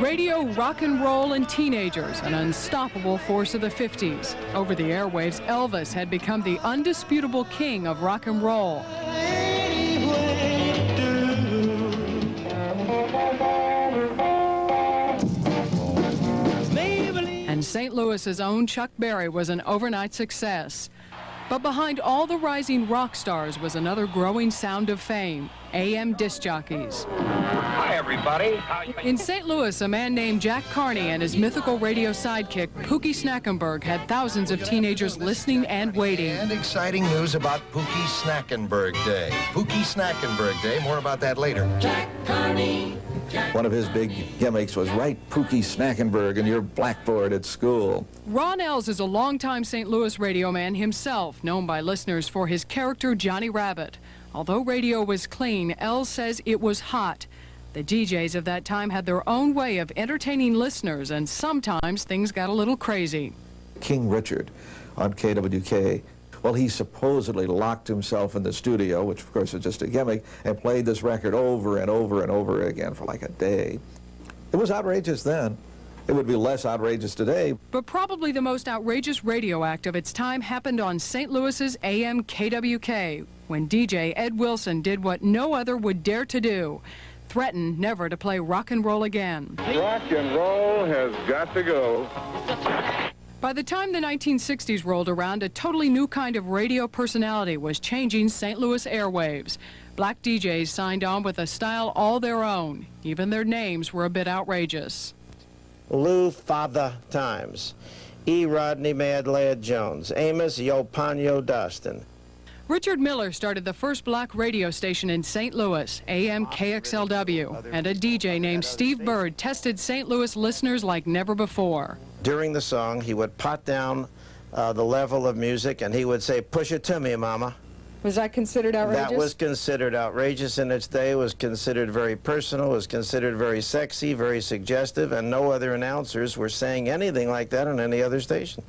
Radio, rock and roll, and teenagers, an unstoppable force of the 50s. Over the airwaves, Elvis had become the undisputable king of rock and roll. And St. Louis's own Chuck Berry was an overnight success. But behind all the rising rock stars was another growing sound of fame, AM disc jockeys. Hi, everybody. In St. Louis, a man named Jack Carney and his mythical radio sidekick, Pookie Snackenberg, had thousands of teenagers listening and waiting. And exciting news about Pookie Snackenberg Day. Pookie Snackenberg Day, more about that later. Jack Carney. One of his big gimmicks was write Pookie Snackenberg in your blackboard at school. Ron Ells is a longtime St. Louis radio man himself, known by listeners for his character Johnny Rabbit. Although radio was clean, Ells says it was hot. The DJs of that time had their own way of entertaining listeners, and sometimes things got a little crazy. King Richard on KWK, well, he supposedly locked himself in the studio, which of course is just a gimmick, and played this record over and over and over again for like a day. It was outrageous then. It would be less outrageous today. But probably the most outrageous radio act of its time happened on St. Louis's AM KWK, when DJ Ed Wilson did what no other would dare to do, threaten never to play rock and roll again. Rock and roll has got to go. By the time the 1960s rolled around, a totally new kind of radio personality was changing St. Louis airwaves. Black DJs signed on with a style all their own. Even their names were a bit outrageous. Lou Father Times, E. Rodney Mad Lad Jones, Amos Yo Panyo Dustin. Richard Miller started the first black radio station in St. Louis, AM KXLW, and a DJ named Steve Bird tested St. Louis listeners like never before. During the song, he would pot down the level of music, and he would say, "Push it to me, mama." Was that considered outrageous? That was considered outrageous in its day, was considered very personal, was considered very sexy, very suggestive, and no other announcers were saying anything like that on any other station.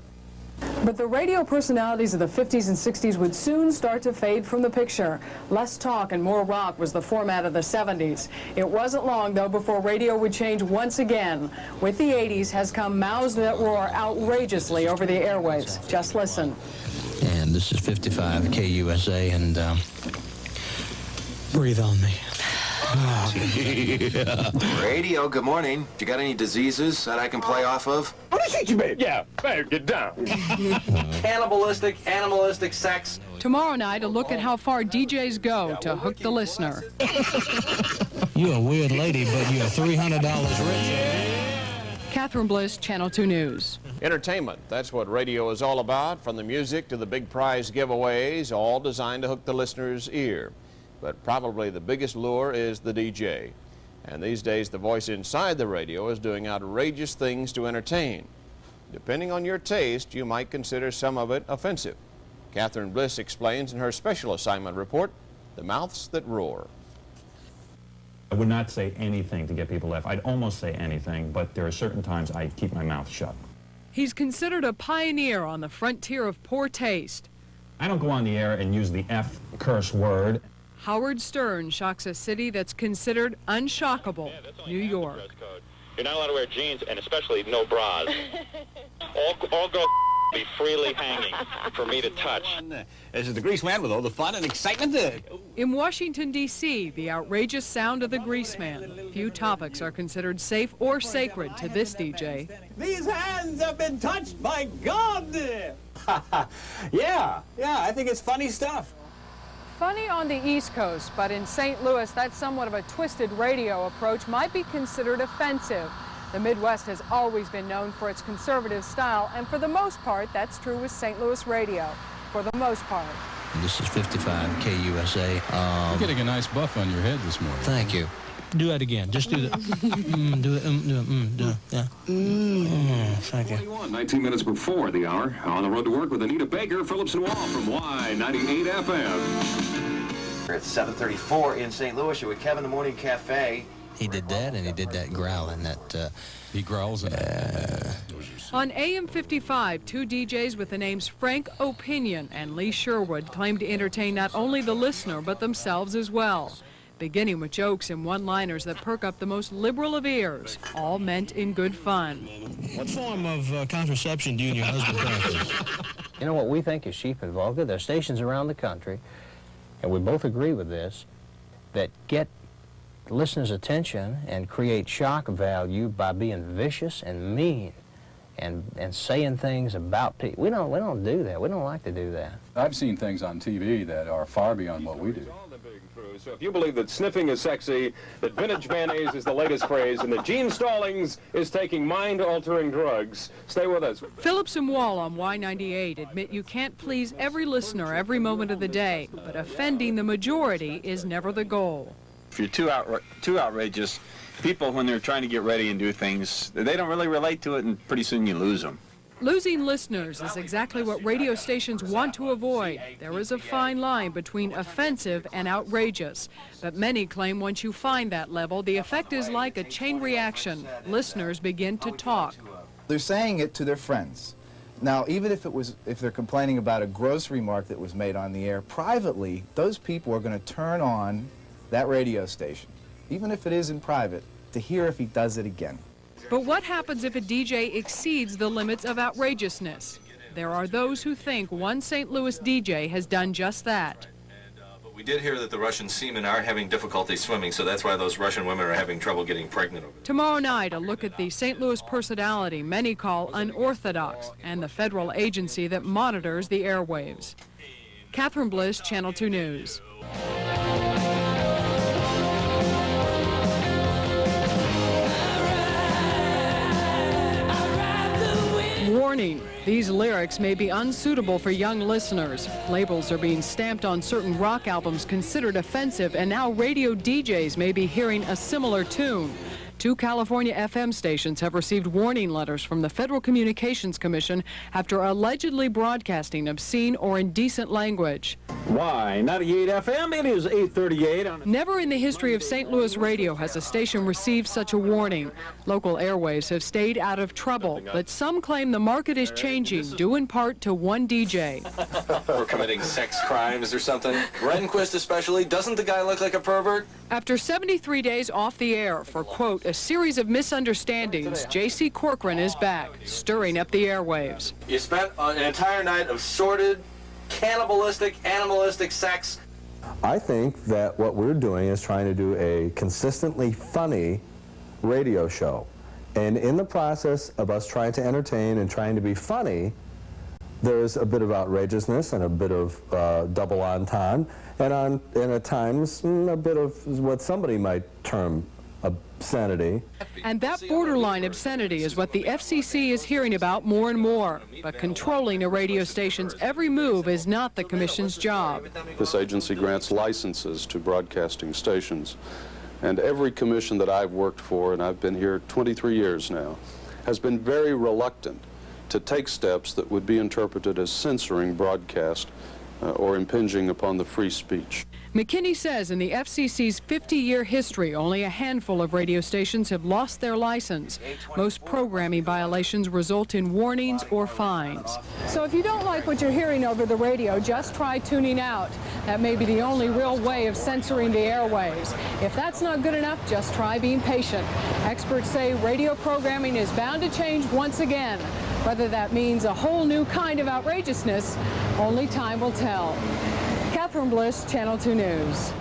But the radio personalities of the 50s and 60s would soon start to fade from the picture. Less talk and more rock was the format of the 70s. It wasn't long, though, before radio would change once again. With the 80s has come mouths that roar outrageously over the airwaves. Just listen. And this is 55 KUSA, and breathe on me. Oh, yeah. Radio, good morning. You got any diseases that I can play off of? What is you, babe? Yeah, babe, get down. Cannibalistic, animalistic sex. Tomorrow night, a look at how far DJs go to hook the listener. You're a weird lady, but you're $300 rich. Katherine Bliss, Channel 2 News. Entertainment, that's what radio is all about, from the music to the big prize giveaways, all designed to hook the listener's ear. But probably the biggest lure is the DJ. And these days, the voice inside the radio is doing outrageous things to entertain. Depending on your taste, you might consider some of it offensive. Katherine Bliss explains in her special assignment report, The Mouths That Roar. I would not say anything to get people to laugh. I'd almost say anything, but there are certain times I keep my mouth shut. He's considered a pioneer on the frontier of poor taste. I don't go on the air and use the F curse word. Howard Stern shocks a city that's considered unshockable, New York. You're not allowed to wear jeans, and especially no bras. all girls be freely hanging for me to touch. This is the Grease Man with all the fun and excitement. In Washington, D.C., the outrageous sound of the Grease Man. Few topics are considered safe or sacred to this DJ. These hands have been touched by God. Yeah, I think it's funny stuff. Funny on the East Coast, but in St. Louis, that somewhat of a twisted radio approach might be considered offensive. The Midwest has always been known for its conservative style, and for the most part, that's true with St. Louis radio. For the most part. This is 55 KUSA. You're getting a nice buff on your head this morning. Thank you. Do that again. Just do that. Thank you. 19 minutes before the hour. On the road to work with Anita Baker, Phillips Wall from Y98 FM. We're at 7:34 in St. Louis. You're with Kevin, the Morning Cafe. He did that, and he did that growling. That he growls. On AM 55, two DJs with the names Frank Opinion and Lee Sherwood claim to entertain not only the listener but themselves as well, beginning with jokes and one-liners that perk up the most liberal of ears, all meant in good fun. What form of contraception do you and your husband practice? You know what we think is cheap and vulgar? There are stations around the country, and we both agree with this, that get listeners' attention and create shock value by being vicious and mean and saying things about people. We don't do that. We don't like to do that. I've seen things on TV that are far beyond what we do. So if you believe that sniffing is sexy, that vintage mayonnaise is the latest craze, and that Gene Stallings is taking mind-altering drugs, stay with us. Phillips Wall on Y98 admit you can't please every listener every moment of the day, but offending the majority is never the goal. If you're too outrageous, people, when they're trying to get ready and do things, they don't really relate to it, and pretty soon you lose them. Losing listeners is exactly what radio stations want to avoid. There is a fine line between offensive and outrageous, but many claim once you find that level, the effect is like a chain reaction. Listeners begin to talk. They're saying it to their friends. Now, even if they're complaining about a gross remark that was made on the air, privately, those people are going to turn on that radio station, even if it is in private, to hear if he does it again. But what happens if a DJ exceeds the limits of outrageousness? There are those who think one St. Louis DJ has done just that. But we did hear that the Russian seamen are having difficulty swimming, so that's why those Russian women are having trouble getting pregnant over there. Tomorrow night, a look at the St. Louis personality many call unorthodox and the federal agency that monitors the airwaves. Katherine Bliss, Channel 2 News. Warning, these lyrics may be unsuitable for young listeners. Labels are being stamped on certain rock albums considered offensive, and now radio DJs may be hearing a similar tune. Two California FM stations have received warning letters from the Federal Communications Commission after allegedly broadcasting obscene or indecent language. Y98 FM, it is 8:38. Never in the history of St. Louis radio has a station received such a warning. Local airwaves have stayed out of trouble, but some claim the market is changing, due in part to one DJ. We're committing sex crimes or something. Rehnquist especially, doesn't the guy look like a pervert? After 73 days off the air for, quote, a series of misunderstandings, J.C. Corcoran is back, stirring up the airwaves. You spent an entire night of sordid, cannibalistic, animalistic sex. I think that what we're doing is trying to do a consistently funny radio show. And in the process of us trying to entertain and trying to be funny, there's a bit of outrageousness and a bit of double entendre, and at times a bit of what somebody might term obscenity. And that borderline obscenity is what the FCC is hearing about more and more. But controlling a radio station's every move is not the Commission's job. This agency grants licenses to broadcasting stations. And every commission that I've worked for, and I've been here 23 years now, has been very reluctant to take steps that would be interpreted as censoring broadcast or impinging upon the free speech. McKinney says in the FCC's 50-year history, only a handful of radio stations have lost their license. Most programming violations result in warnings or fines. So if you don't like what you're hearing over the radio, just try tuning out. That may be the only real way of censoring the airwaves. If that's not good enough, just try being patient. Experts say radio programming is bound to change once again. Whether that means a whole new kind of outrageousness, only time will tell. Katherine Bliss, Channel 2 News.